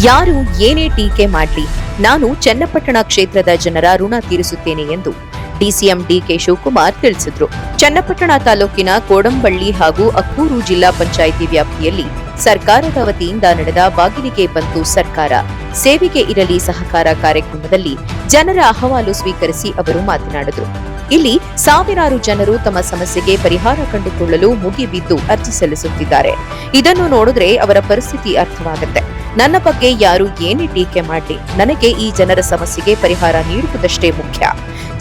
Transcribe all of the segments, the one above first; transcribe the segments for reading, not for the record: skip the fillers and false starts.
ಯಾರು ಏನೇ ಟೀಕೆ ಮಾಡಲಿ, ನಾನು ಚನ್ನಪಟ್ಟಣ ಕ್ಷೇತ್ರದ ಜನರ ಋಣ ತೀರಿಸುತ್ತೇನೆ ಎಂದು ಡಿಸಿಎಂ ಡಿಕೆ ಶಿವಕುಮಾರ್ ತಿಳಿಸಿದರು. ಚನ್ನಪಟ್ಟಣ ತಾಲೂಕಿನ ಕೋಡಂಬಳ್ಳಿ ಹಾಗೂ ಅಕ್ಕೂರು ಜಿಲ್ಲಾ ಪಂಚಾಯಿತಿ ವ್ಯಾಪ್ತಿಯಲ್ಲಿ ಸರ್ಕಾರದ ವತಿಯಿಂದ ನಡೆದ ಬಾಗಿಲಿಗೆ ಬಂತು ಸರ್ಕಾರ, ಸೇವೆಗೆ ಇರಲಿ ಸಹಕಾರ ಕಾರ್ಯಕ್ರಮದಲ್ಲಿ ಜನರ ಅಹವಾಲು ಸ್ವೀಕರಿಸಿ ಅವರು ಮಾತನಾಡಿದರು. ಇಲ್ಲಿ ಸಾವಿರಾರು ಜನರು ತಮ್ಮ ಸಮಸ್ಯೆಗೆ ಪರಿಹಾರ ಕಂಡುಕೊಳ್ಳಲು ಮುಗಿಬಿದ್ದು ಅರ್ಜಿ ಸಲ್ಲಿಸುತ್ತಿದ್ದಾರೆ. ಇದನ್ನು ನೋಡಿದ್ರೆ ಅವರ ಪರಿಸ್ಥಿತಿ ಅರ್ಥವಾಗುತ್ತೆ. ನನ್ನ ಬಗ್ಗೆ ಯಾರು ಏನೇ ಟೀಕೆ ಮಾಡಲಿ, ನನಗೆ ಈ ಜನರ ಸಮಸ್ಯೆಗೆ ಪರಿಹಾರ ನೀಡುವುದಷ್ಟೇ ಮುಖ್ಯ.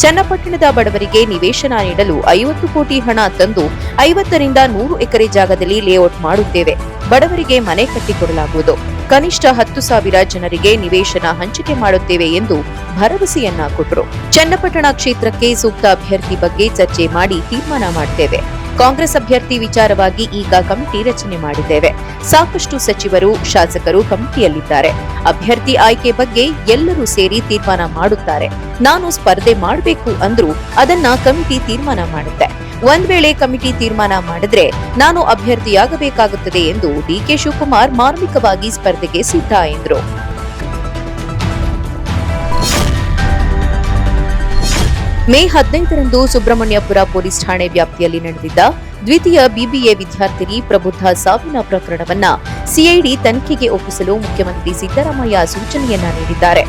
ಚನ್ನಪಟ್ಟಣದ ಬಡವರಿಗೆ ನಿವೇಶನ ನೀಡಲು 50 ಕೋಟಿ ಹಣ ತಂದು 50 ರಿಂದ 100 ಎಕರೆ ಜಾಗದಲ್ಲಿ ಲೇಔಟ್ ಮಾಡುತ್ತೇವೆ. ಬಡವರಿಗೆ ಮನೆ ಕಟ್ಟಿಕೊಡಲಾಗುವುದು. ಕನಿಷ್ಠ 10,000 ಜನರಿಗೆ ನಿವೇಶನ ಹಂಚಿಕೆ ಮಾಡುತ್ತೇವೆ ಎಂದು ಭರವಸೆಯನ್ನ ಕೊಟ್ಟರು. ಚನ್ನಪಟ್ಟಣ ಕ್ಷೇತ್ರಕ್ಕೆ ಸೂಕ್ತ ಅಭ್ಯರ್ಥಿ ಬಗ್ಗೆ ಚರ್ಚೆ ಮಾಡಿ ತೀರ್ಮಾನ ಮಾಡುತ್ತೇವೆ. ಕಾಂಗ್ರೆಸ್ ಅಭ್ಯರ್ಥಿ ವಿಚಾರವಾಗಿ ಈಗ ಕಮಿಟಿ ರಚನೆ ಮಾಡಿದ್ದೇವೆ. ಸಾಕಷ್ಟು ಸಚಿವರು, ಶಾಸಕರು ಕಮಿಟಿಯಲ್ಲಿದ್ದಾರೆ. ಅಭ್ಯರ್ಥಿ ಆಯ್ಕೆ ಬಗ್ಗೆ ಎಲ್ಲರೂ ಸೇರಿ ತೀರ್ಮಾನ ಮಾಡುತ್ತಾರೆ. ನಾನು ಸ್ಪರ್ಧೆ ಮಾಡಬೇಕು ಅಂದ್ರೂ ಅದನ್ನ ಕಮಿಟಿ ತೀರ್ಮಾನ ಮಾಡುತ್ತೆ. ಒಂದ್ ವೇಳೆ ಕಮಿಟಿ ತೀರ್ಮಾನ ಮಾಡಿದ್ರೆ ನಾನು ಅಭ್ಯರ್ಥಿಯಾಗಬೇಕಾಗುತ್ತದೆ ಎಂದು ಡಿಕೆ ಶಿವಕುಮಾರ್ ಮಾರ್ಮಿಕವಾಗಿ ಸ್ಪರ್ಧೆಗೆ ಸಿದ್ಧ ಎಂದರು. ಮೇ 15ರಂದು ಸುಬ್ರಹ್ಮಣ್ಯಪುರ ಪೊಲೀಸ್ ಠಾಣೆ ವ್ಯಾಪ್ತಿಯಲ್ಲಿ ನಡೆದಿದ್ದ ದ್ವಿತೀಯ ಬಿಬಿಎ ವಿದ್ಯಾರ್ಥಿನಿ ಪ್ರಬುದ್ಧ ಸಾವಿನ ಪ್ರಕರಣವನ್ನ ಸಿಐಡಿ ತನಿಖೆಗೆ ಒಪ್ಪಿಸಲು ಮುಖ್ಯಮಂತ್ರಿ ಸಿದ್ದರಾಮಯ್ಯ ಸೂಚನೆಯನ್ನ ನೀಡಿದ್ದಾರೆ.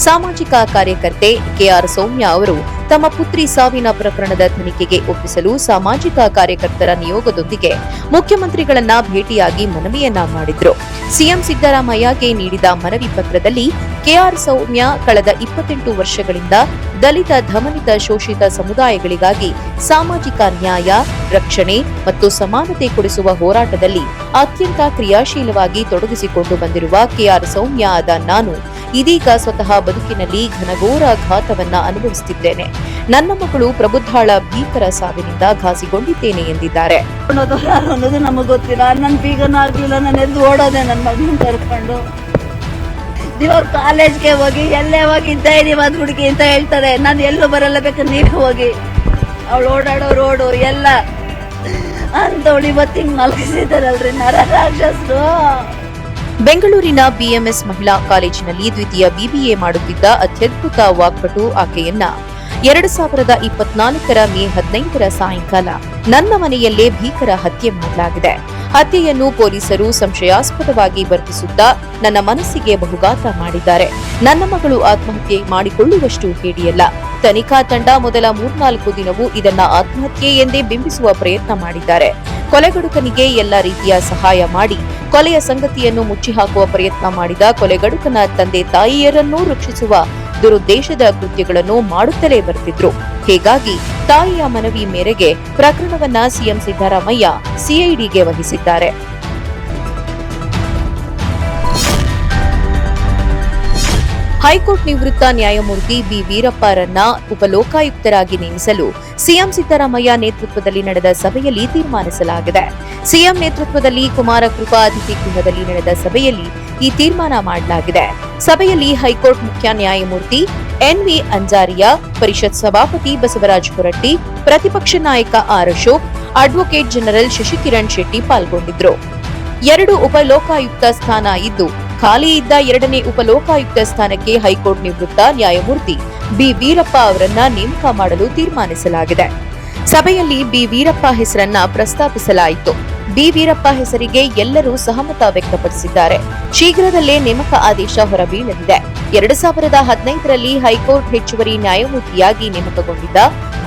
ಸಾಮಾಜಿಕ ಕಾರ್ಯಕರ್ತೆ ಕೆಆರ್ ಸೌಮ್ಯ ಅವರು ತಮ್ಮ ಪುತ್ರಿ ಸಾವಿನ ಪ್ರಕರಣದ ತನಿಖೆಗೆ ಒಪ್ಪಿಸಲು ಸಾಮಾಜಿಕ ಕಾರ್ಯಕರ್ತರ ನಿಯೋಗದೊಂದಿಗೆ ಮುಖ್ಯಮಂತ್ರಿಗಳನ್ನ ಭೇಟಿಯಾಗಿ ಮನವಿಯನ್ನ ಮಾಡಿದ್ರು. ಸಿಎಂ ಸಿದ್ದರಾಮಯ್ಯಗೆ ನೀಡಿದ ಮನವಿ ಪತ್ರದಲ್ಲಿ ಕೆಆರ್ ಸೌಮ್ಯ ಕಳೆದ 28 ವರ್ಷಗಳಿಂದ ದಲಿತ, ದಮನಿತ, ಶೋಷಿತ ಸಮುದಾಯಗಳಿಗಾಗಿ ಸಾಮಾಜಿಕ ನ್ಯಾಯ, ರಕ್ಷಣೆ ಮತ್ತು ಸಮಾನತೆ ಕೊಡಿಸುವ ಹೋರಾಟದಲ್ಲಿ ಅತ್ಯಂತ ಕ್ರಿಯಾಶೀಲವಾಗಿ ತೊಡಗಿಸಿಕೊಂಡು ಬಂದಿರುವ ಕೆಆರ್ ಸೌಮ್ಯ ಆದ ನಾನು ಇದೀಗ ಸ್ವತಃ ಬದುಕಿನಲ್ಲಿ ಘನಘೋರ ಘಾತವನ್ನ ಅನುಭವಿಸುತ್ತಿದ್ದೇನೆ. ನನ್ನ ಮಗಳು ಪ್ರಬುದ್ಧಾಳ ಭೀಕರ ಸಾವಿನಿಂದ ಘಾಸಿಗೊಂಡಿದ್ದೇನೆ ಎಂದಿದ್ದಾರೆ. ಅನ್ನೋದು ನಮಗೆ ಗೊತ್ತಿಲ್ಲ. ನನ್ನ ಬೀಗನೂ ಆಗ್ಲಿಲ್ಲ, ನಾನು ಎದ್ದು ಓಡೋದೆ ನನ್ನ ಮಗನ ಕರ್ಕೊಂಡು. ಇವಾಗ ಕಾಲೇಜ್ಗೆ ಹೋಗಿ ಎಲ್ಲೇ ಹೋಗಿ ಧೈರ್ಯವಾದ ಹುಡುಗಿ ಅಂತ ಹೇಳ್ತಾರೆ. ನಾನು ಎಲ್ಲೂ ಬರಲ್ಲ, ಬೇಕಾದ್ರೆ ನೀವೇ ಹೋಗಿ. ಅವಳು ಓಡಾಡೋ ರೋಡು ಎಲ್ಲ ಅಂತವಳು ಇವತ್ತು ಹಿಂಗ್ ಮಲಗಿಸಿದಾರಲ್ರಿ ನರರಾಕ್ಷಸರು. ಬೆಂಗಳೂರಿನ ಬಿಎಂಎಸ್ ಮಹಿಳಾ ಕಾಲೇಜಿನಲ್ಲಿ ದ್ವಿತೀಯ ಬಿಬಿಎ ಮಾಡುತ್ತಿದ್ದ ಅತ್ಯದ್ಭುತ ವಾಗ್ಪಟು ಆಕೆಯನ್ನ 2024ರ ಮೇ 15ರ ಸಾಯಂಕಾಲ ನನ್ನ ಮನೆಯಲ್ಲೇ ಭೀಕರ ಹತ್ಯೆ ಮಾಡಲಾಗಿದೆ. ಹತ್ಯೆಯನ್ನು ಪೊಲೀಸರು ಸಂಶಯಾಸ್ಪದವಾಗಿ ವರ್ತಿಸುತ್ತಾ ನನ್ನ ಮನಸ್ಸಿಗೆ ಬಹುಘಾತ ಮಾಡಿದ್ದಾರೆ. ನನ್ನ ಮಗಳು ಆತ್ಮಹತ್ಯೆ ಮಾಡಿಕೊಳ್ಳುವಷ್ಟು ಹೇಡಿಯಲ್ಲ. ತನಿಖಾ ತಂಡ ಮೊದಲ 3-4 ದಿನವೂ ಇದನ್ನ ಆತ್ಮಹತ್ಯೆ ಎಂದೇ ಬಿಂಬಿಸುವ ಪ್ರಯತ್ನ ಮಾಡಿದ್ದಾರೆ. ಕೊಲೆಗಡುಕನಿಗೆ ಎಲ್ಲ ರೀತಿಯ ಸಹಾಯ ಮಾಡಿ ಕೊಲೆಯ ಸಂಗತಿಯನ್ನು ಮುಚ್ಚಿಹಾಕುವ ಪ್ರಯತ್ನ ಮಾಡಿದ ಕೊಲೆಗಡುಕನ ತಂದೆ ತಾಯಿಯರನ್ನೂ ರಕ್ಷಿಸುವ ದುರುದ್ದೇಶದ ಕೃತ್ಯಗಳನ್ನು ಮಾಡುತ್ತಲೇ ಬರುತ್ತಿದ್ರು. ಹೀಗಾಗಿ ತಾಯಿಯ ಮನವಿ ಮೇರೆಗೆ ಪ್ರಕರಣವನ್ನ ಸಿಎಂ ಸಿದ್ದರಾಮಯ್ಯ ಸಿಐಡಿಗೆ ವಹಿಸಿದ್ದಾರೆ. ಹೈಕೋರ್ಟ್ ನಿವೃತ್ತ ನ್ಯಾಯಮೂರ್ತಿ ಬಿ ವೀರಪ್ಪರನ್ನ ಉಪಲೋಕಾಯುಕ್ತರಾಗಿ ನೇಮಿಸಲು ಸಿಎಂ ಸಿದ್ದರಾಮಯ್ಯ ನೇತೃತ್ವದಲ್ಲಿ ನಡೆದ ಸಭೆಯಲ್ಲಿ ತೀರ್ಮಾನಿಸಲಾಗಿದೆ. ಸಿಎಂ ನೇತೃತ್ವದಲ್ಲಿ ಕುಮಾರ ಕೃಪಾ ಅತಿಥಿ ಗೃಹದಲ್ಲಿ ನಡೆದ ಸಭೆಯಲ್ಲಿ ಈ ತೀರ್ಮಾನ ಮಾಡಲಾಗಿದೆ. ಸಭೆಯಲ್ಲಿ ಹೈಕೋರ್ಟ್ ಮುಖ್ಯ ನ್ಯಾಯಮೂರ್ತಿ ಎನ್ವಿ ಅಂಜಾರಿಯಾ, ಪರಿಷತ್ ಸಭಾಪತಿ ಬಸವರಾಜ ಹೊರಟ್ಟಿ, ಪ್ರತಿಪಕ್ಷ ನಾಯಕ R Ashok, advocate general Shashikiran Shetty ಪಾಲ್ಗೊಂಡಿದ್ರು. 2 ಉಪಲೋಕಾಯುಕ್ತ ಸ್ಥಾನ ಇದ್ದು ಖಾಲಿ ಇದ್ದ 2ನೇ ಉಪಲೋಕಾಯುಕ್ತ ಸ್ಥಾನಕ್ಕೆ ಹೈಕೋರ್ಟ್ ನಿವೃತ್ತ ನ್ಯಾಯಮೂರ್ತಿ ಬಿ ವೀರಪ್ಪ ಅವರನ್ನ ನೇಮಕ ಮಾಡಲು ತೀರ್ಮಾನಿಸಲಾಗಿದೆ. ಸಭೆಯಲ್ಲಿ ಬಿ ವೀರಪ್ಪ ಹೆಸರನ್ನ ಪ್ರಸ್ತಾಪಿಸಲಾಯಿತು. ಬಿ ವೀರಪ್ಪ ಹೆಸರಿಗೆ ಎಲ್ಲರೂ ಸಹಮತ ವ್ಯಕ್ತಪಡಿಸಿದ್ದಾರೆ. ಶೀಘ್ರದಲ್ಲೇ ನೇಮಕ ಆದೇಶ ಹೊರಬೀಳಲಿದೆ. 2015ರಲ್ಲಿ ಹೈಕೋರ್ಟ್ ಹೆಚ್ಚುವರಿ ನ್ಯಾಯಮೂರ್ತಿಯಾಗಿ ನೇಮಕಗೊಂಡಿದ್ದ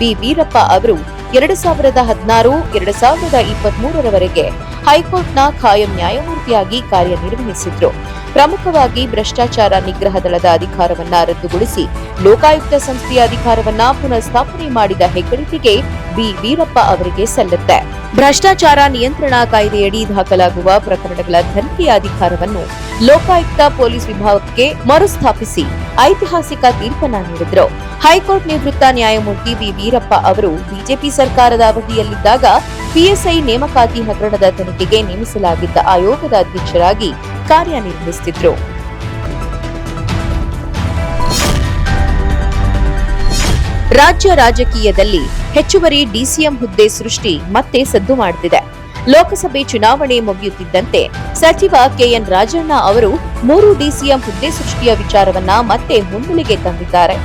ಬಿ ವೀರಪ್ಪ ಅವರು 2016, 2023ರವರೆಗೆ ಹೈಕೋರ್ಟ್ನ ಖಾಯಂ ನ್ಯಾಯಮೂರ್ತಿಯಾಗಿ ಕಾರ್ಯನಿರ್ವಹಿಸಿದ್ರು. ಪ್ರಮುಖವಾಗಿ ಭ್ರಷ್ಟಾಚಾರ ನಿಗ್ರಹ ದಳದ ಅಧಿಕಾರವನ್ನ ರದ್ದುಗೊಳಿಸಿ ಲೋಕಾಯುಕ್ತ ಸಂಸ್ಥೆಯ ಅಧಿಕಾರವನ್ನ ಪುನಃ ಸ್ಥಾಪನೆ ಮಾಡಿದ ಹೆಗ್ಗಳಿಕೆಗೆ ಬಿ ವೀರಪ್ಪ ಅವರಿಗೆ ಸಲ್ಲುತ್ತೆ. ಭ್ರಷ್ಟಾಚಾರ ನಿಯಂತ್ರಣ ಕಾಯ್ದೆಯಡಿ ದಾಖಲಾಗುವ ಪ್ರಕರಣಗಳ ತನಿಖೆಯ ಅಧಿಕಾರವನ್ನು ಲೋಕಾಯುಕ್ತ ಪೊಲೀಸ್ ವಿಭಾಗಕ್ಕೆ ಮರುಸ್ಥಾಪಿಸಿ ಐತಿಹಾಸಿಕ ತೀರ್ಪನ್ನ ನೀಡಿದ್ರು. ಹೈಕೋರ್ಟ್ ನಿವೃತ್ತ ನ್ಯಾಯಮೂರ್ತಿ ಬಿ ವೀರಪ್ಪ ಅವರು ಬಿಜೆಪಿ ಸರ್ಕಾರದ ಅವಧಿಯಲ್ಲಿದ್ದಾಗ ಪಿಎಸ್ಐ ನೇಮಕಾತಿ ಹಗರಣದ ತನಿಖೆಗೆ ನೇಮಿಸಲಾಗಿದ್ದ ಆಯೋಗದ ಅಧ್ಯಕ್ಷರಾಗಿ ಕಾರ್ಯನಿರ್ವಹಿಸುತ್ತಿದ್ರು. ರಾಜ್ಯ ರಾಜಕೀಯದಲ್ಲಿ ಹೆಚ್ಚುವರಿ ಡಿಸಿಎಂ ಹುದ್ದೆ ಸೃಷ್ಟಿ ಮತ್ತೆ ಸದ್ದು ಮಾಡುತ್ತಿದೆ. ಲೋಕಸಭೆ ಚುನಾವಣೆ ಮುಗಿಯುತ್ತಿದ್ದಂತೆ ಸಚಿವ ಕೆಎನ್ ರಾಜಣ್ಣ ಅವರು 3 ಡಿಸಿಎಂ ಹುದ್ದೆ ಸೃಷ್ಟಿಯ ವಿಚಾರವನ್ನ ಮತ್ತೆ ಮುನ್ನೆಲೆಗೆ ತಂದಿದ್ದಾರೆ.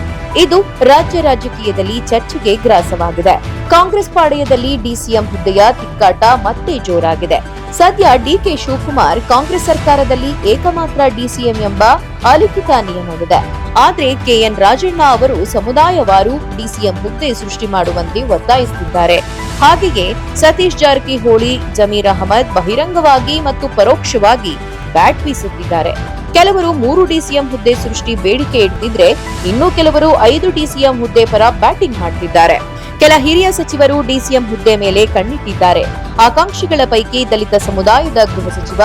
ಇದು ರಾಜ್ಯ ರಾಜಕೀಯದಲ್ಲಿ ಚರ್ಚೆಗೆ ಗ್ರಾಸವಾಗಿದೆ. ಕಾಂಗ್ರೆಸ್ ಪಾಳೆಯದಲ್ಲಿ ಡಿಸಿಎಂ ಹುದ್ದೆಯ ತಿಕ್ಕಾಟ ಮತ್ತೆ ಜೋರಾಗಿದೆ. ಸದ್ಯ ಡಿಕೆ ಶಿವಕುಮಾರ್ ಕಾಂಗ್ರೆಸ್ ಸರ್ಕಾರದಲ್ಲಿ ಏಕಮಾತ್ರ ಡಿಸಿಎಂ ಎಂಬ ಅಲಿಖಿತ ನಿಯಮವಿದೆ. ಆದ್ರೆ ಕೆಎನ್ ರಾಜಣ್ಣ ಅವರು ಸಮುದಾಯವಾರು ಡಿಸಿಎಂ ಹುದ್ದೆ ಸೃಷ್ಟಿ ಮಾಡುವಂತೆ ಒತ್ತಾಯಿಸುತ್ತಿದ್ದಾರೆ. ಹಾಗೆಯೇ ಸತೀಶ್ ಜಾರಕಿಹೊಳಿ, ಜಮೀರ್ ಅಹಮದ್ ಬಹಿರಂಗವಾಗಿ ಮತ್ತು ಪರೋಕ್ಷವಾಗಿ ಬ್ಯಾಟ್ ಬೀಸುತ್ತಿದ್ದಾರೆ. ಕೆಲವರು 3 ಡಿಸಿಎಂ ಹುದ್ದೆ ಸೃಷ್ಟಿ ಬೇಡಿಕೆ ಇಡ್ತಿದ್ರೆ ಇನ್ನು ಕೆಲವರು 5 ಡಿಸಿಎಂ ಹುದ್ದೆ ಪರ ಬ್ಯಾಟಿಂಗ್ ಮಾಡ್ತಿದ್ದಾರೆ. ಕೆಲ ಹಿರಿಯ ಸಚಿವರು ಡಿಸಿಎಂ ಹುದ್ದೆ ಮೇಲೆ ಕಣ್ಣಿಟ್ಟಿದ್ದಾರೆ. ಆಕಾಂಕ್ಷಿಗಳ ಪೈಕಿ ದಲಿತ ಸಮುದಾಯದ ಗೃಹ ಸಚಿವ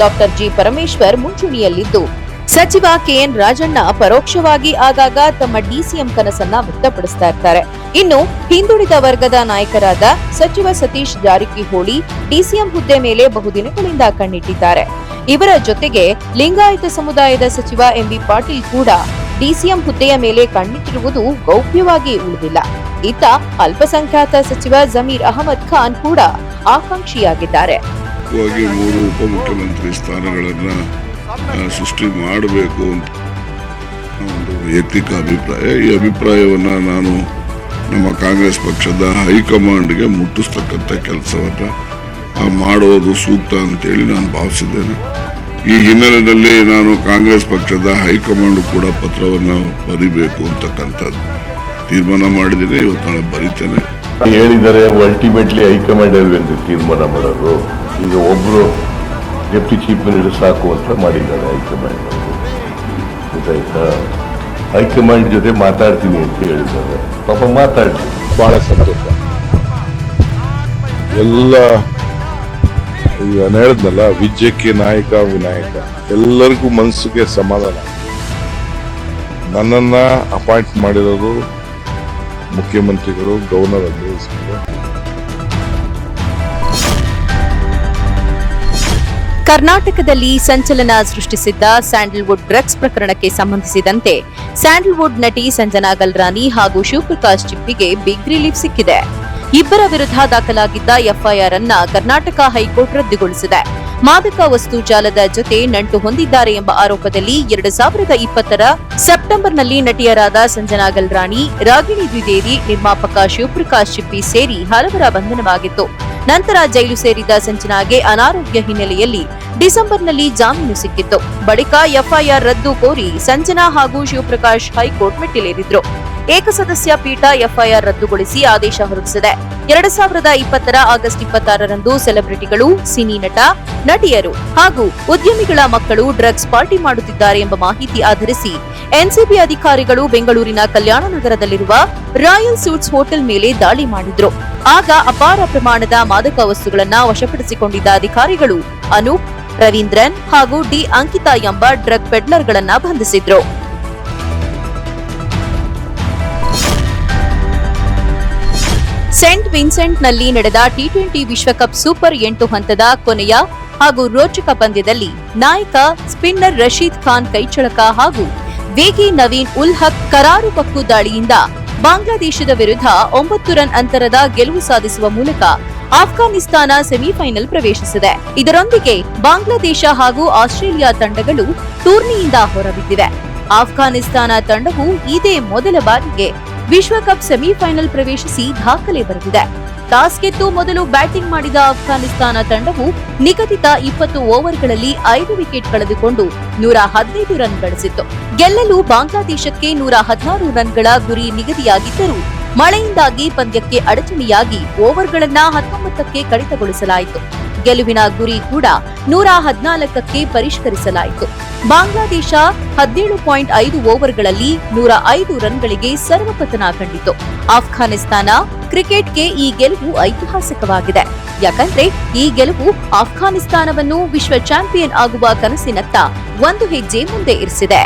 ಡಾಕ್ಟರ್ ಜಿ ಪರಮೇಶ್ವರ್ ಮುಂಚೂಣಿಯಲ್ಲಿದ್ದು, ಸಚಿವ ಕೆಎನ್ ರಾಜಣ್ಣ ಪರೋಕ್ಷವಾಗಿ ಆಗಾಗ ತಮ್ಮ ಡಿಸಿಎಂ ಕನಸನ್ನ ವ್ಯಕ್ತಪಡಿಸ್ತಾ ಇರ್ತಾರೆ. ಇನ್ನು ಹಿಂದುಳಿದ ವರ್ಗದ ನಾಯಕರಾದ ಸಚಿವ ಸತೀಶ್ ಜಾರಕಿಹೊಳಿ ಡಿಸಿಎಂ ಹುದ್ದೆ ಮೇಲೆ ಬಹುದಿನಗಳಿಂದ ಕಣ್ಣಿಟ್ಟಿದ್ದಾರೆ. ಇವರ ಜೊತೆಗೆ ಲಿಂಗಾಯತ ಸಮುದಾಯದ ಸಚಿವ ಎಂಬಿ ಪಾಟೀಲ್ ಕೂಡ ಡಿಸಿಎಂ ಹುದ್ದೆಯ ಮೇಲೆ ಕಣ್ಣಿಟ್ಟಿರುವುದು ಗೌಪ್ಯವಾಗಿ ಉಳಿದಿಲ್ಲ. ಇತ್ತ ಅಲ್ಪಸಂಖ್ಯಾತ ಸಚಿವ ಜಮೀರ್ ಅಹಮದ್ ಖಾನ್ ಕೂಡ ಆಕಾಂಕ್ಷಿಯಾಗಿದ್ದಾರೆ. 3 ಉಪಮುಖ್ಯಮಂತ್ರಿ ಸ್ಥಾನಗಳನ್ನ ಸೃಷ್ಟಿ ಮಾಡಬೇಕು ಅಂತ ಒಂದು ವೈಯಕ್ತಿಕ ಅಭಿಪ್ರಾಯ. ಈ ಅಭಿಪ್ರಾಯವನ್ನ ನಾನು ನಮ್ಮ ಕಾಂಗ್ರೆಸ್ ಪಕ್ಷದ ಹೈಕಮಾಂಡ್ಗೆ ಮುಟ್ಟಿಸ್ತಕ್ಕಂಥ ಕೆಲಸವನ್ನ ಮಾಡೋದು ಸೂಕ್ತ ಅಂತೇಳಿ ನಾನು ಭಾವಿಸಿದ್ದೇನೆ. ಈ ಹಿನ್ನೆಲೆಯಲ್ಲಿ ನಾನು ಕಾಂಗ್ರೆಸ್ ಪಕ್ಷದ ಹೈಕಮಾಂಡ್ ಕೂಡ ಪತ್ರವನ್ನು ಬರಿಬೇಕು ಅಂತಕ್ಕಂಥದ್ದು ತೀರ್ಮಾನ ಮಾಡಿದ್ದೇನೆ. ಇವತ್ತು ನಾನು ಬರಿತೇನೆ. ಹೇಳಿದರೆ ಅಲ್ಟಿಮೇಟ್ಲಿ ಹೈಕಮಾಂಡ್ ಅಲ್ವೇನ್ರಿ ತೀರ್ಮಾನ ಮಾಡೋದು. ಈಗ ಒಬ್ರು ಡೆಪ್ಟಿ ಚೀಫ್ ಮಿನಿಸ್ಟರ್ ಸಾಕು ಅಂತ ಮಾಡಿದ್ದಾರೆ ಹೈಕಮಾಂಡ್. ಗೊತ್ತಾಯ್ತಾ? ಹೈಕಮಾಂಡ್ ಜೊತೆ ಮಾತಾಡ್ತೀನಿ ಅಂತ ಹೇಳಿದ್ದಾರೆ. ಪಾಪ ಮಾತಾಡ್ತೀನಿ. ಬಹಳ ಸಂತೋಷ. ಎಲ್ಲ ಈಗ ನಾನು ಹೇಳಿದ್ನಲ್ಲ, ವಿಜಯಕ್ಕೆ ನಾಯಕ ವಿನಾಯಕ, ಎಲ್ಲರಿಗೂ ಮನಸ್ಸಿಗೆ ಸಮಾಧಾನ. ನನ್ನನ್ನ ಅಪಾಯಿಂಟ್ ಮಾಡಿರೋದು ಮುಖ್ಯಮಂತ್ರಿಗಳು, ಗವರ್ನರ್ ಅಡ್ವೈಸ್ಗಳು. ಕರ್ನಾಟಕದಲ್ಲಿ ಸಂಚಲನ ಸೃಷ್ಟಿಸಿದ್ದ ಸ್ಯಾಂಡಲ್ವುಡ್ ಡ್ರಗ್ಸ್ ಪ್ರಕರಣಕ್ಕೆ ಸಂಬಂಧಿಸಿದಂತೆ ಸ್ಯಾಂಡಲ್ವುಡ್ ನಟಿ ಸಂಜನಾ ಗಲ್ರಾನಿ ಹಾಗೂ ಶಿವಪ್ರಕಾಶ್ ಚಿಪ್ಪಿಗೆ ಬಿಗ್ ರಿಲೀಫ್ ಸಿಕ್ಕಿದೆ. ಇಬ್ಬರ ವಿರುದ್ಧ ದಾಖಲಾಗಿದ್ದ ಎಫ್ಐಆರ್ ಅನ್ನ ಕರ್ನಾಟಕ ಹೈಕೋರ್ಟ್ ರದ್ದುಗೊಳಿಸಿದೆ. ಮಾದಕ ವಸ್ತು ಜಾಲದ ಜೊತೆ ನಂಟು ಹೊಂದಿದ್ದಾರೆ ಎಂಬ ಆರೋಪದಲ್ಲಿ 2020ರ ಸೆಪ್ಟೆಂಬರ್ನಲ್ಲಿ ನಟಿಯರಾದ ಸಂಜನಾ ಗಲ್ರಾನಿ, ರಾಗಿಣಿ ದ್ವಿವೇದಿ, ನಿರ್ಮಾಪಕ ಶಿವಪ್ರಕಾಶ್ ಚಿಪ್ಪಿ ಸೇರಿ ಹಲವರ ಬಂಧನವಾಗಿತ್ತು. ನಂತರ ಜೈಲು ಸೇರಿದ ಸಂಜನಾಗೆ ಅನಾರೋಗ್ಯ ಹಿನ್ನೆಲೆಯಲ್ಲಿ ಡಿಸೆಂಬರ್ನಲ್ಲಿ ಜಾಮೀನು ಸಿಕ್ಕಿತ್ತು. ಬಳಿಕ ಎಫ್ಐಆರ್ ರದ್ದು ಕೋರಿ ಸಂಜನಾ ಹಾಗೂ ಶಿವಪ್ರಕಾಶ್ ಹೈಕೋರ್ಟ್ ಮೆಟ್ಟಿಲೇರಿದ್ರು. ಏಕಸದಸ್ಯ ಪೀಠ ಎಫ್ಐಆರ್ ರದ್ದುಗೊಳಿಸಿ ಆದೇಶ ಹೊರಡಿಸಿದೆ. 2020ರ ಆಗಸ್ಟ್ 26ರಂದು ಸೆಲೆಬ್ರಿಟಿಗಳು, ಸಿನಿ ನಟ, ನಟಿಯರು ಹಾಗೂ ಉದ್ಯಮಿಗಳ ಮಕ್ಕಳು ಡ್ರಗ್ಸ್ ಪಾರ್ಟಿ ಮಾಡುತ್ತಿದ್ದಾರೆ ಎಂಬ ಮಾಹಿತಿ ಆಧರಿಸಿ ಎನ್ಸಿಬಿ ಅಧಿಕಾರಿಗಳು ಬೆಂಗಳೂರಿನ ಕಲ್ಯಾಣ ನಗರದಲ್ಲಿರುವ ರಾಯಲ್ ಸೂಟ್ಸ್ ಹೋಟೆಲ್ ಮೇಲೆ ದಾಳಿ ಮಾಡಿದ್ರು. ಆಗ ಅಪಾರ ಪ್ರಮಾಣದ ಮಾದಕ ವಸ್ತುಗಳನ್ನ ವಶಪಡಿಸಿಕೊಂಡಿದ್ದ ಅಧಿಕಾರಿಗಳು ಅನೂಪ್, ರವೀಂದ್ರನ್ ಹಾಗೂ ಡಿ ಅಂಕಿತಾ ಎಂಬ ಡ್ರಗ್ ಪೆಡ್ಲರ್ಗಳನ್ನ ಬಂಧಿಸಿದ್ರು. ಸೇಂಟ್ ವಿನ್ಸೆಂಟ್ನಲ್ಲಿ ನಡೆದ ಟಿ20 ವಿಶ್ವಕಪ್ ಸೂಪರ್ 8 ಹಂತದ ಕೊನೆಯ ಹಾಗೂ ರೋಚಕ ಪಂದ್ಯದಲ್ಲಿ ನಾಯಕ ಸ್ಪಿನ್ನರ್ ರಶೀದ್ ಖಾನ್ ಕೈಚಳಕ ಹಾಗೂ ವೇಗಿ ನವೀನ್ ಉಲ್ ಹಕ್ ಕರಾರುವಕ್ಕು ದಾಳಿಯಿಂದ ಬಾಂಗ್ಲಾದೇಶದ ವಿರುದ್ಧ 9 ರನ್ ಅಂತರದ ಗೆಲುವು ಸಾಧಿಸುವ ಮೂಲಕ ಆಫ್ಘಾನಿಸ್ತಾನ ಸೆಮಿಫೈನಲ್ ಪ್ರವೇಶಿಸಿದೆ. ಇದರೊಂದಿಗೆ ಬಾಂಗ್ಲಾದೇಶ ಹಾಗೂ ಆಸ್ಟ್ರೇಲಿಯಾ ತಂಡಗಳು ಟೂರ್ನಿಯಿಂದ ಹೊರಬಿದ್ದಿವೆ. ಆಫ್ಘಾನಿಸ್ತಾನ ತಂಡವು ಇದೇ ಮೊದಲ ಬಾರಿಗೆ ವಿಶ್ವಕಪ್ ಸೆಮಿಫೈನಲ್ ಪ್ರವೇಶಿಸಿ ದಾಖಲೆ ಬರೆದಿದೆ. ಟಾಸ್ ಗೆದ್ದು ಮೊದಲು ಬ್ಯಾಟಿಂಗ್ ಮಾಡಿದ ಆಫ್ಘಾನಿಸ್ತಾನ ತಂಡವು ನಿಗದಿತ 20 ಓವರ್ಗಳಲ್ಲಿ 5 ವಿಕೆಟ್ ಕಳೆದುಕೊಂಡು 115 ರನ್ ಗಳಿಸಿತ್ತು. ಗೆಲ್ಲಲು ಬಾಂಗ್ಲಾದೇಶಕ್ಕೆ 116 ರನ್ಗಳ ಗುರಿ ನಿಗದಿಯಾಗಿದ್ದರೂ ಮಳೆಯಿಂದಾಗಿ ಪಂದ್ಯಕ್ಕೆ ಅಡಚಣೆಯಾಗಿ ಓವರ್ಗಳನ್ನ 19ಕ್ಕೆ ಕಡಿತಗೊಳಿಸಲಾಯಿತು. ಗೆಲುವಿನ ಗುರಿ ಕೂಡ 114ಕ್ಕೆ ಪರಿಷ್ಕರಿಸಲಾಯಿತು. ಬಾಂಗ್ಲಾದೇಶ 17.5 ಓವರ್ಗಳಲ್ಲಿ 105 ರನ್ಗಳಿಗೆ ಸರ್ವಪತನ ಕಂಡಿತು. ಆಫ್ಘಾನಿಸ್ತಾನ ಕ್ರಿಕೆಟ್ಗೆ ಈ ಗೆಲುವು ಐತಿಹಾಸಿಕವಾಗಿದೆ. ಯಾಕಂದ್ರೆ ಈ ಗೆಲುವು ಆಫ್ಘಾನಿಸ್ತಾನವನ್ನು ವಿಶ್ವ ಚಾಂಪಿಯನ್ ಆಗುವ ಕನಸಿನತ್ತ ಒಂದು ಹೆಜ್ಜೆ ಮುಂದೆ ಇರಿಸಿದೆ.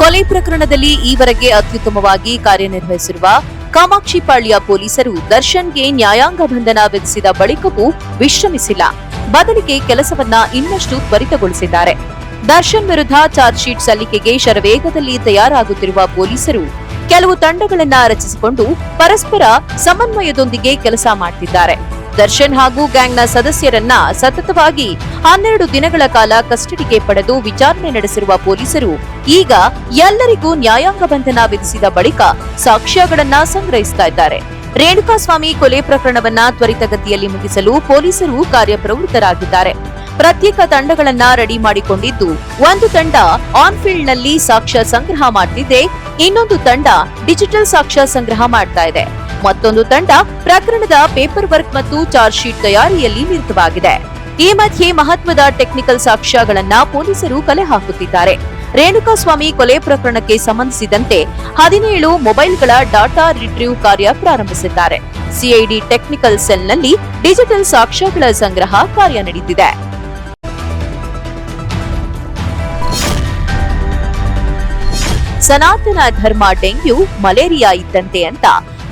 ಕೊಲೆ ಪ್ರಕರಣದಲ್ಲಿ ಈವರೆಗೆ ಅತ್ಯುತ್ತಮವಾಗಿ ಕಾರ್ಯನಿರ್ವಹಿಸಿರುವ ಕಾಮಾಕ್ಷಿಪಾಳ್ಯ ಪೊಲೀಸರು ದರ್ಶನ್ಗೆ ನ್ಯಾಯಾಂಗ ಬಂಧನ ವಿಧಿಸಿದ ಬಳಿಕವೂ ವಿಶ್ರಮಿಸಿಲ್ಲ. ಬದಲಿಗೆ ಕೆಲಸವನ್ನ ಇನ್ನಷ್ಟು ತ್ವರಿತಗೊಳಿಸಿದ್ದಾರೆ. ದರ್ಶನ್ ವಿರುದ್ಧ ಚಾರ್ಜ್ ಶೀಟ್ ಸಲ್ಲಿಕೆಗೆ ಶರವೇಗದಲ್ಲಿ ತಯಾರಾಗುತ್ತಿರುವ ಪೊಲೀಸರು ಕೆಲವು ತಂಡಗಳನ್ನ ರಚಿಸಿಕೊಂಡು ಪರಸ್ಪರ ಸಮನ್ವಯದೊಂದಿಗೆ ಕೆಲಸ ಮಾಡ್ತಿದ್ದಾರೆ. ದರ್ಶನ್ ಹಾಗೂ ಗ್ಯಾಂಗ್ನ ಸದಸ್ಯರನ್ನ ಸತತವಾಗಿ 12 ದಿನಗಳ ಕಾಲ ಕಸ್ಟಡಿಗೆ ಪಡೆದು ವಿಚಾರಣೆ ನಡೆಸಿರುವ ಪೊಲೀಸರು ಈಗ ಎಲ್ಲರಿಗೂ ನ್ಯಾಯಾಂಗ ಬಂಧನ ವಿಧಿಸಿದ ಬಳಿಕ ಸಾಕ್ಷ್ಯಗಳನ್ನ ಸಂಗ್ರಹಿಸ್ತಾ ಇದ್ದಾರೆ. ರೇಣುಕಾಸ್ವಾಮಿ ಕೊಲೆ ಪ್ರಕರಣವನ್ನ ತ್ವರಿತಗತಿಯಲ್ಲಿ ಮುಗಿಸಲು ಪೊಲೀಸರು ಕಾರ್ಯಪ್ರವೃತ್ತರಾಗಿದ್ದಾರೆ. ಪ್ರತ್ಯೇಕ ತಂಡಗಳನ್ನ ರೆಡಿ ಮಾಡಿಕೊಂಡಿದ್ದು, ಒಂದು ತಂಡ ಆನ್ ಫೀಲ್ಡ್ ನಲ್ಲಿ ಸಾಕ್ಷ್ಯ ಸಂಗ್ರಹ ಮಾಡ್ತಿದ್ರೆ, ಇನ್ನೊಂದು ತಂಡ ಡಿಜಿಟಲ್ ಸಾಕ್ಷ್ಯ ಸಂಗ್ರಹ ಮಾಡ್ತಾ ಇದೆ. ಮತ್ತೊಂದು ತಂಡ ಪ್ರಕರಣದ ಪೇಪರ್ ವರ್ಕ್ ಮತ್ತು ಚಾರ್ಜ್ ಶೀಟ್ ತಯಾರಿಯಲ್ಲಿ ನಿರತವಾಗಿದೆ. ಈ ಮಧ್ಯೆ ಮಹತ್ವದ ಟೆಕ್ನಿಕಲ್ ಸಾಕ್ಷ್ಯಗಳನ್ನ ಪೊಲೀಸರು ಕಲೆ ಹಾಕುತ್ತಿದ್ದಾರೆ. ರೇಣುಕಾಸ್ವಾಮಿ ಕೊಲೆ ಪ್ರಕರಣಕ್ಕೆ ಸಂಬಂಧಿಸಿದಂತೆ 17 ಮೊಬೈಲ್ಗಳ ಡಾಟಾ ರಿಟ್ರೀವ್ ಕಾರ್ಯ ಪ್ರಾರಂಭಿಸಿದ್ದಾರೆ. ಸಿಐಡಿ ಟೆಕ್ನಿಕಲ್ ಸೆಲ್ನಲ್ಲಿ ಡಿಜಿಟಲ್ ಸಾಕ್ಷ್ಯಗಳ ಸಂಗ್ರಹ ಕಾರ್ಯ ನಡೆದಿದೆ. ಸನಾತನ ಧರ್ಮ ಡೆಂಗ್ಯೂ ಮಲೇರಿಯಾ ಇದ್ದಂತೆ ಅಂತ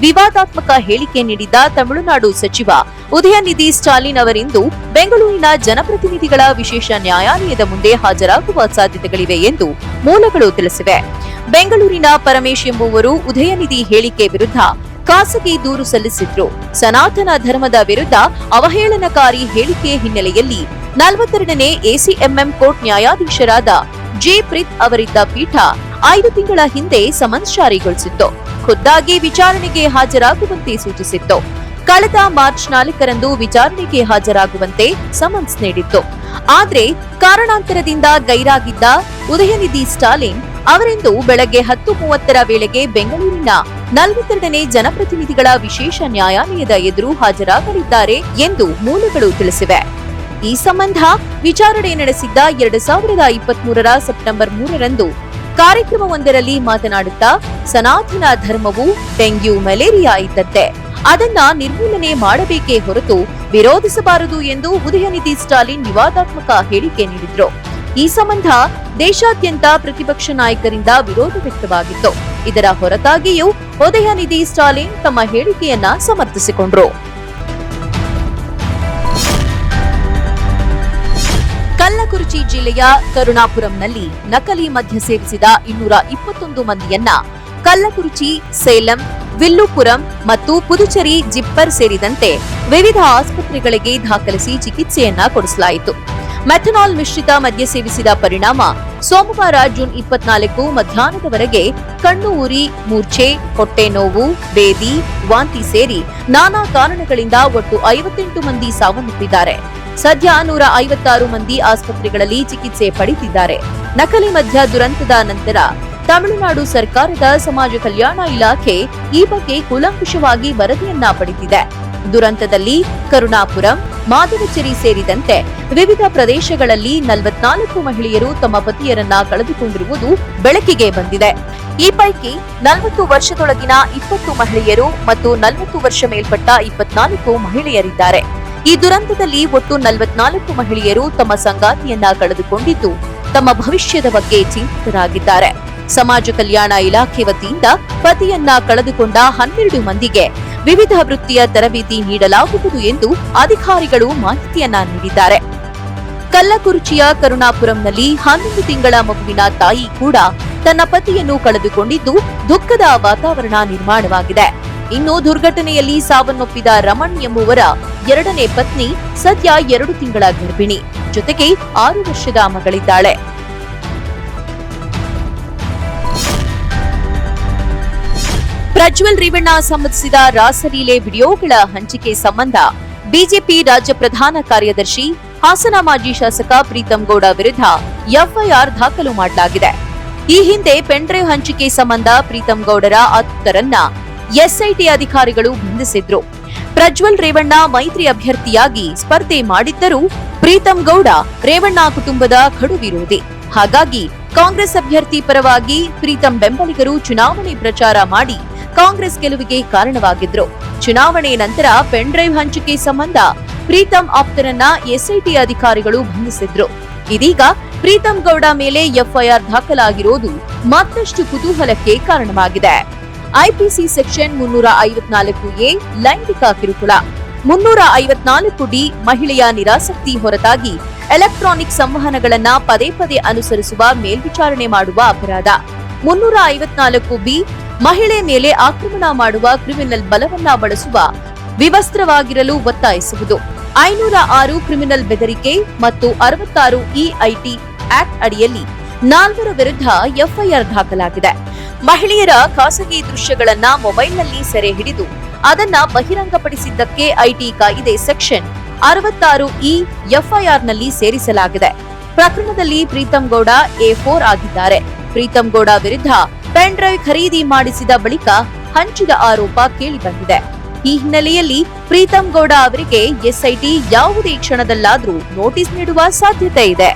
ವಿವಾದಾತ್ಮಕ ಹೇಳಿಕೆ ನೀಡಿದ್ದ ತಮಿಳುನಾಡು ಸಚಿವ ಉದಯನಿಧಿ ಸ್ಟಾಲಿನ್ ಅವರಿಂದು ಬೆಂಗಳೂರಿನ ಜನಪ್ರತಿನಿಧಿಗಳ ವಿಶೇಷ ನ್ಯಾಯಾಲಯದ ಮುಂದೆ ಹಾಜರಾಗುವ ಸಾಧ್ಯತೆಗಳಿವೆ ಎಂದು ಮೂಲಗಳು ತಿಳಿಸಿವೆ. ಬೆಂಗಳೂರಿನ ಪರಮೇಶ್ ಎಂಬುವರು ಉದಯನಿಧಿ ಹೇಳಿಕೆ ವಿರುದ್ಧ ಖಾಸಗಿ ದೂರು ಸಲ್ಲಿಸಿದ್ರು. ಸನಾತನ ಧರ್ಮದ ವಿರುದ್ಧ ಅವಹೇಳನಕಾರಿ ಹೇಳಿಕೆ ಹಿನ್ನೆಲೆಯಲ್ಲಿ 42ನೇ ಎಸಿಎಂಎಂ ಕೋರ್ಟ್ ನ್ಯಾಯಾಧೀಶರಾದ ಜೆ ಪ್ರೀತ್ ಅವರಿದ್ದ ಪೀಠ 5 ತಿಂಗಳ ಹಿಂದೆ ಸಮನ್ಸ್ ಜಾರಿಗೊಳಿಸಿತ್ತು. ಖುದ್ದಾಗಿ ವಿಚಾರಣೆಗೆ ಹಾಜರಾಗುವಂತೆ ಸೂಚಿಸಿತ್ತು. ಕಳೆದ ಮಾರ್ಚ್ 4ರಂದು ವಿಚಾರಣೆಗೆ ಹಾಜರಾಗುವಂತೆ ಸಮನ್ಸ್ ನೀಡಿತ್ತು. ಆದ್ರೆ ಕಾರಣಾಂತರದಿಂದ ಗೈರಾಗಿದ್ದ ಉದಯನಿಧಿ ಸ್ಟಾಲಿನ್ ಅವರಿಂದು ಬೆಳಗ್ಗೆ 10:30 ವೇಳೆಗೆ ಬೆಂಗಳೂರಿನ 42ನೇ ಜನಪ್ರತಿನಿಧಿಗಳ ವಿಶೇಷ ನ್ಯಾಯಾಲಯದ ಎದುರು ಹಾಜರಾಗಲಿದ್ದಾರೆ ಎಂದು ಮೂಲಗಳು ತಿಳಿಸಿವೆ. ಈ ಸಂಬಂಧ ವಿಚಾರಣೆ ನಡೆಸಿದ್ದ 2023ರ ಸೆಪ್ಟೆಂಬರ್ 3ರಂದು ಕಾರ್ಯಕ್ರಮವೊಂದರಲ್ಲಿ ಮಾತನಾಡುತ್ತಾ ಸನಾತನ ಧರ್ಮವು ಡೆಂಗ್ಯೂ ಮಲೇರಿಯಾ ಇದ್ದಂತೆ, ಅದನ್ನ ನಿರ್ಮೂಲನೆ ಮಾಡಬೇಕೇ ಹೊರತು ವಿರೋಧಿಸಬಾರದು ಎಂದು ಉದಯನಿಧಿ ಸ್ಟಾಲಿನ್ ವಿವಾದಾತ್ಮಕ ಹೇಳಿಕೆ ನೀಡಿದ್ರು. ಈ ಸಂಬಂಧ ದೇಶಾದ್ಯಂತ ಪ್ರತಿಪಕ್ಷ ನಾಯಕರಿಂದ ವಿರೋಧ ವ್ಯಕ್ತವಾಗಿತ್ತು. ಇದರ ಹೊರತಾಗಿಯೂ ಉದಯನಿಧಿ ಸ್ಟಾಲಿನ್ ತಮ್ಮ ಹೇಳಿಕೆಯನ್ನ ಸಮರ್ಥಿಸಿಕೊಂಡ್ರು. ಕಲ್ಲಕುರಿಚಿ ಜಿಲ್ಲೆಯ ಕರುಣಾಪುರಂನಲ್ಲಿ ನಕಲಿ ಮದ್ಯ ಸೇವಿಸಿದ 221 ಮಂದಿಯನ್ನ ಕಲ್ಲಕುರಿಚಿ, ಸೇಲಂ, ವಿಲ್ಲುಪುರಂ ಮತ್ತು ಪುದುಚೇರಿ ಜಿಪ್ಪರ್ ಸೇರಿದಂತೆ ವಿವಿಧ ಆಸ್ಪತ್ರೆಗಳಿಗೆ ದಾಖಲಿಸಿ ಚಿಕಿತ್ಸೆಯನ್ನ ಕೊಡಿಸಲಾಯಿತು. ಮೆಥನಾಲ್ ಮಿಶ್ರಿತ ಮದ್ಯ ಸೇವಿಸಿದ ಪರಿಣಾಮ ಸೋಮವಾರ ಜೂನ್ 24 ಮಧ್ಯಾಹ್ನದವರೆಗೆ ಕಣ್ಣು ಉರಿ, ಮೂರ್ಛೆ, ಹೊಟ್ಟೆ ನೋವು, ಬೇದಿ, ವಾಂತಿ ಸೇರಿ ನಾನಾ ಕಾರಣಗಳಿಂದ ಒಟ್ಟು 58 ಮಂದಿ ಸಾವನ್ನಪ್ಪಿದ್ದಾರೆ. ಸದ್ಯ 156 ಮಂದಿ ಆಸ್ಪತ್ರೆಗಳಲ್ಲಿ ಚಿಕಿತ್ಸೆ ಪಡೆದಿದ್ದಾರೆ. ನಕಲಿ ಮದ್ಯ ದುರಂತದ ನಂತರ ತಮಿಳುನಾಡು ಸರ್ಕಾರದ ಸಮಾಜ ಕಲ್ಯಾಣ ಇಲಾಖೆ ಈ ಬಗ್ಗೆ ಕೂಲಂಕುಷವಾಗಿ ವರದಿಯನ್ನ ಪಡೆದಿದೆ. ದುರಂತದಲ್ಲಿ ಕರುಣಾಪುರಂ, ಮಾದವಚೇರಿ ಸೇರಿದಂತೆ ವಿವಿಧ ಪ್ರದೇಶಗಳಲ್ಲಿ 44 ಮಹಿಳೆಯರು ತಮ್ಮ ಪತಿಯರನ್ನ ಕಳೆದುಕೊಂಡಿರುವುದು ಬೆಳಕಿಗೆ ಬಂದಿದೆ. ಈ ಪೈಕಿ 40 ವರ್ಷದೊಳಗಿನ 20 ಮಹಿಳೆಯರು ಮತ್ತು 40 ವರ್ಷ ಮೇಲ್ಪಟ್ಟ 24 ಮಹಿಳೆಯರಿದ್ದಾರೆ. ಈ ದುರಂತದಲ್ಲಿ ಒಟ್ಟು 44 ಮಹಿಳೆಯರು ತಮ್ಮ ಸಂಗಾತಿಯನ್ನ ಕಳೆದುಕೊಂಡಿದ್ದು ತಮ್ಮ ಭವಿಷ್ಯದ ಬಗ್ಗೆ ಚಿಂತಿತರಾಗಿದ್ದಾರೆ. ಸಮಾಜ ಕಲ್ಯಾಣ ಇಲಾಖೆ ವತಿಯಿಂದ ಪತಿಯನ್ನ ಕಳೆದುಕೊಂಡ 12 ಮಂದಿಗೆ ವಿವಿಧ ವೃತ್ತಿಯ ತರಬೇತಿ ನೀಡಲಾಗುವುದು ಎಂದು ಅಧಿಕಾರಿಗಳು ಮಾಹಿತಿಯನ್ನ ನೀಡಿದ್ದಾರೆ. ಕಲ್ಲಕುರಿಚಿಯ ಕರುಣಾಪುರಂನಲ್ಲಿ 11 ತಿಂಗಳ ಮಗುವಿನ ತಾಯಿ ಕೂಡ ತನ್ನ ಪತಿಯನ್ನು ಕಳೆದುಕೊಂಡಿದ್ದು ದುಃಖದ ವಾತಾವರಣ ನಿರ್ಮಾಣವಾಗಿದೆ. ಇನ್ನು ದುರ್ಘಟನೆಯಲ್ಲಿ ಸಾವನ್ನಪ್ಪಿದ ರಮಣ್ ಎಂಬುವರ 2ನೇ ಪತ್ನಿ ಸದ್ಯ 2 ತಿಂಗಳ ಗರ್ಭಿಣಿ, ಜೊತೆಗೆ 6 ವರ್ಷದ ಮಗಳಿದ್ದಾಳೆ. ಪ್ರಜ್ವಲ್ ರೇವಣ್ಣ ಸಂಬಂಧಿಸಿದ ರಾಸಲೀಲೆ ವಿಡಿಯೋಗಳ ಹಂಚಿಕೆ ಸಂಬಂಧ ಬಿಜೆಪಿ ರಾಜ್ಯ ಪ್ರಧಾನ ಕಾರ್ಯದರ್ಶಿ ಹಾಸನ ಮಾಜಿ ಶಾಸಕ ಪ್ರೀತಂ ಗೌಡ ವಿರುದ್ಧ ಎಫ್ಐಆರ್ ದಾಖಲು ಮಾಡಲಾಗಿದೆ. ಈ ಹಿಂದೆ ಪೆನ್ಡ್ರೈವ್ ಹಂಚಿಕೆ ಸಂಬಂಧ ಪ್ರೀತಂ ಗೌಡರ ಆಪ್ತರನ್ನ ಎಸ್ಐಟಿ ಅಧಿಕಾರಿಗಳು ಬಂಧಿಸಿದ್ರು. ಪ್ರಜ್ವಲ್ ರೇವಣ್ಣ ಮೈತ್ರಿ ಅಭ್ಯರ್ಥಿಯಾಗಿ ಸ್ಪರ್ಧೆ ಮಾಡಿದ್ದರೂ ಪ್ರೀತಂ ಗೌಡ ರೇವಣ್ಣ ಕುಟುಂಬದ ಕಡು ವಿರೋಧಿ. ಹಾಗಾಗಿ ಕಾಂಗ್ರೆಸ್ ಅಭ್ಯರ್ಥಿ ಪರವಾಗಿ ಪ್ರೀತಂ ಬೆಂಬಲಿಗರು ಚುನಾವಣೆ ಪ್ರಚಾರ ಮಾಡಿ ಕಾಂಗ್ರೆಸ್ ಗೆಲುವಿಗೆ ಕಾರಣವಾಗಿದ್ರು. ಚುನಾವಣೆ ನಂತರ ಪೆನ್ಡ್ರೈವ್ ಹಂಚಿಕೆ ಸಂಬಂಧ ಪ್ರೀತಂ ಆಪ್ತರನ್ನ ಎಸ್ಐಟಿ ಅಧಿಕಾರಿಗಳು ಬಂಧಿಸಿದ್ರು. ಇದೀಗ ಪ್ರೀತಂ ಗೌಡ ಮೇಲೆ ಎಫ್ಐಆರ್ ದಾಖಲಾಗಿರೋದು ಮತ್ತಷ್ಟು ಕುತೂಹಲಕ್ಕೆ ಕಾರಣವಾಗಿದೆ. ಐಪಿಸಿ ಸೆಕ್ಷನ್ 354A ಲೈಂಗಿಕ ಕಿರುಕುಳ, 354D ಮಹಿಳೆಯ ನಿರಾಸಕ್ತಿ ಹೊರತಾಗಿ ಎಲೆಕ್ಟ್ರಾನಿಕ್ ಸಂವಹನಗಳನ್ನ ಪದೇ ಪದೇ ಅನುಸರಿಸುವ ಮೇಲ್ವಿಚಾರಣೆ ಮಾಡುವ ಅಪರಾಧ, 354B ಮಹಿಳೆ ಮೇಲೆ ಆಕ್ರಮಣ ಮಾಡುವ ಕ್ರಿಮಿನಲ್ ಬಲವನ್ನ ಬಳಸುವ ವಿವಸ್ತ್ರವಾಗಿರಲು ಒತ್ತಾಯಿಸುವುದು, 506 ಕ್ರಿಮಿನಲ್ ಬೆದರಿಕೆ ಮತ್ತು 66 EIT ಆಕ್ಟ್ ಅಡಿಯಲ್ಲಿ 4 ವಿರುದ್ಧ ಎಫ್ಐಆರ್ ದಾಖಲಾಗಿದೆ. ಮಹಿಳೆಯರ ಖಾಸಗಿ ದೃಶ್ಯಗಳನ್ನ ಮೊಬೈಲ್ನಲ್ಲಿ ಸೆರೆ ಹಿಡಿದು ಅದನ್ನ ಬಹಿರಂಗಪಡಿಸಿದ್ದಕ್ಕೆ ಐಟಿ ಕಾಯ್ದೆ ಸೆಕ್ಷನ್ 66E ಎಫ್ಐಆರ್ನಲ್ಲಿ ಸೇರಿಸಲಾಗಿದೆ. ಪ್ರಕರಣದಲ್ಲಿ ಪ್ರೀತಂ ಗೌಡ A4 ಆಗಿದ್ದಾರೆ. ಪ್ರೀತಂ ಗೌಡ ವಿರುದ್ಧ ಪೆನ್ ಡ್ರೈವ್ ಖರೀದಿ ಮಾಡಿಸಿದ ಬಳಿಕ ಹಂಚಿದ ಆರೋಪ ಕೇಳಿಬಂದಿದೆ. ಈ ಹಿನ್ನೆಲೆಯಲ್ಲಿ ಪ್ರೀತಂ ಗೌಡ ಅವರಿಗೆ ಎಸ್ಐಟಿ ಯಾವುದೇ ಕ್ಷಣದಲ್ಲಾದರೂ ನೋಟಿಸ್ ನೀಡುವ ಸಾಧ್ಯತೆ ಇದೆ.